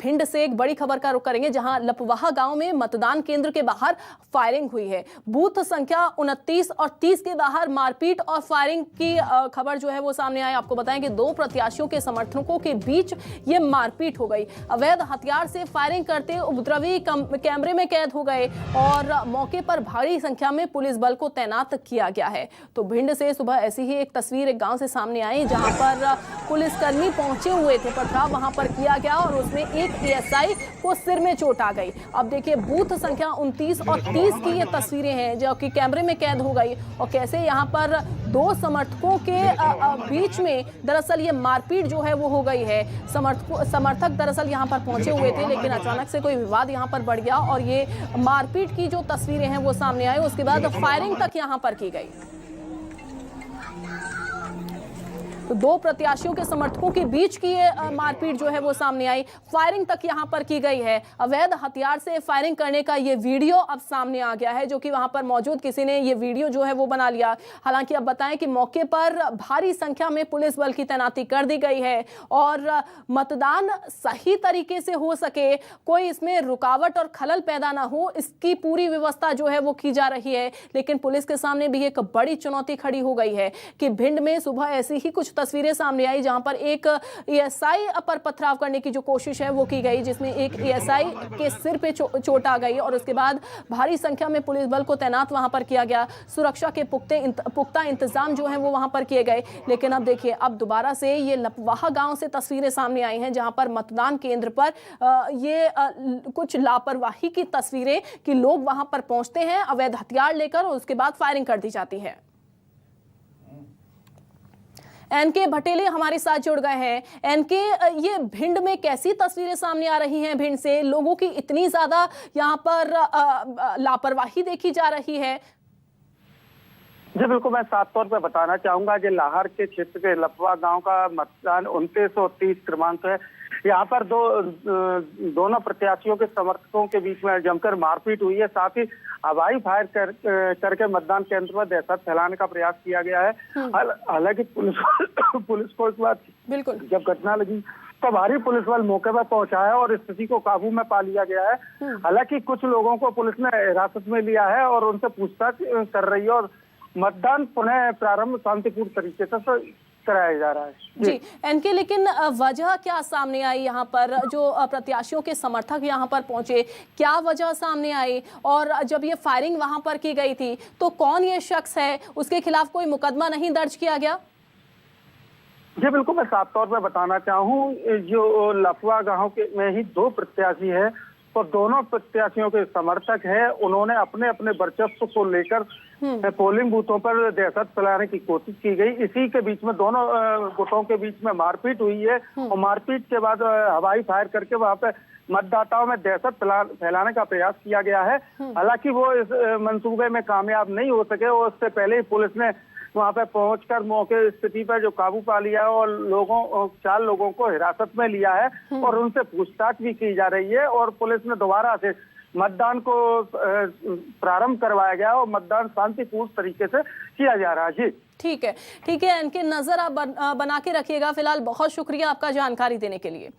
भिंड से एक बड़ी खबर का रुख करेंगे, जहां लपवाहा गांव में मतदान केंद्र के बाहर फायरिंग हुई है। बूथ संख्या 29 और 30 के बाहर मारपीट और फायरिंग की खबर जो है वो सामने आई। आपको बताएं कि दो प्रत्याशियों के समर्थकों के बीच ये मारपीट हो गई। अवैध हथियार से फायरिंग करते उपद्रवी कैमरे में कैद हो गए और मौके पर भारी संख्या में पुलिस बल को तैनात किया गया है। तो भिंड से सुबह ऐसी ही एक तस्वीर एक गांव से सामने आई, जहां पर पुलिसकर्मी पहुंचे हुए थे। पथराव वहां पर किया गया और उसमें एक एएसआई को सिर में चोट आ गई। अब देखिए, बूथ संख्या 29 और 30 की ये तस्वीरें हैं जो कि कैमरे में कैद हो गई और कैसे यहां पर दो समर्थकों के बीच में दरअसल ये मारपीट जो है वो हो गई है। समर्थक दरअसल यहां पर पहुंचे हुए थे, लेकिन अचानक से कोई विवाद यहां पर बढ़ गया और ये मारपीट की जो तस्वीरें हैं वो सामने आई। उसके बाद फायरिंग तक यहां पर की गई। तो दो प्रत्याशियों के समर्थकों के बीच की ये मारपीट जो है वो सामने आई। फायरिंग तक यहां पर की गई है। अवैध हथियार से फायरिंग करने का ये वीडियो अब सामने आ गया है, जो कि वहां पर मौजूद किसी ने ये वीडियो जो है वो बना लिया। हालांकि अब बताएं कि मौके पर भारी संख्या में पुलिस बल की तैनाती कर दी गई है और मतदान सही तरीके से हो सके, कोई इसमें रुकावट और खलल पैदा ना हो, इसकी पूरी व्यवस्था जो है वो की जा रही है। लेकिन पुलिस के सामने भी एक बड़ी चुनौती खड़ी हो गई है कि भिंड में सुबह ऐसी ही कुछ तस्वीरें सामने आई, जहां पर एक एएसआई पर पथराव करने की जो कोशिश है वो की गई, जिसमें एक एएसआई के सिर पे चोट आ गई और उसके बाद भारी संख्या में पुलिस बल को तैनात वहां पर किया गया। सुरक्षा के पुख्ता इंतजाम जो है वो वहां पर किए गए। लेकिन अब देखिए, अब दोबारा से ये लपवाहा गांव से तस्वीरें सामने आई हैं, जहां पर मतदान केंद्र पर कुछ लापरवाही की तस्वीरें कि लोग वहां पर पहुंचते हैं अवैध हथियार लेकर और उसके बाद फायरिंग कर दी जाती है। एनके भटेले हमारे साथ जुड़ गए हैं। एनके, ये भिंड में कैसी तस्वीरें सामने आ रही हैं? भिंड से लोगों की इतनी ज्यादा यहाँ पर लापरवाही देखी जा रही है। जी बिल्कुल, मैं साफ तौर पर बताना चाहूंगा कि लाहर के क्षेत्र के लपवा गांव का मतदान 29 और 30 क्रमांक है। यहाँ पर दोनों प्रत्याशियों के समर्थकों के बीच में जमकर मारपीट हुई है। साथ ही हवाई फायर करके मतदान केंद्र पर दहशत फैलाने का प्रयास किया गया है। हालांकि पुलिस को इस बार बिल्कुल जब घटना लगी तो भारी पुलिस बल मौके पर पहुंचा है और स्थिति को काबू में पा लिया गया है। हालांकि कुछ लोगों को पुलिस ने हिरासत में लिया है और उनसे पूछताछ कर रही है और मतदान पुनः प्रारंभ शांतिपूर्ण तरीके से कराया जा रहा है। जी एनके, लेकिन वजह क्या सामने आई? यहाँ पर जो प्रत्याशियों के समर्थक यहाँ पर पहुंचे, क्या वजह सामने आई? और जब ये फायरिंग वहां पर की गई थी तो कौन ये शख्स है, उसके खिलाफ कोई मुकदमा नहीं दर्ज किया गया? जी बिल्कुल, मैं साफ तौर पर बताना चाहूँ, जो लफवा गांव के में ही दो प्रत्याशी है तो दोनों प्रत्याशियों के समर्थक हैं। उन्होंने अपने अपने वर्चस्व को लेकर पोलिंग बूथों पर दहशत फैलाने की कोशिश की गई। इसी के बीच में दोनों गुटों के बीच में मारपीट हुई है और मारपीट के बाद हवाई फायर करके वहां पे मतदाताओं में दहशत फैलाने का प्रयास किया गया है। हालांकि वो इस मंसूबे में कामयाब नहीं हो सके और उससे पहले ही पुलिस ने वहां पे पहुंचकर मौके स्थिति पर जो काबू पा लिया और 4 लोगों को हिरासत में लिया है और उनसे पूछताछ भी की जा रही है और पुलिस ने दोबारा से मतदान को प्रारंभ करवाया गया और मतदान शांतिपूर्ण तरीके से किया जा रहा है। जी ठीक है, ठीक है। इनके नजर आप बना के रखिएगा। फिलहाल बहुत शुक्रिया आपका जानकारी देने के लिए।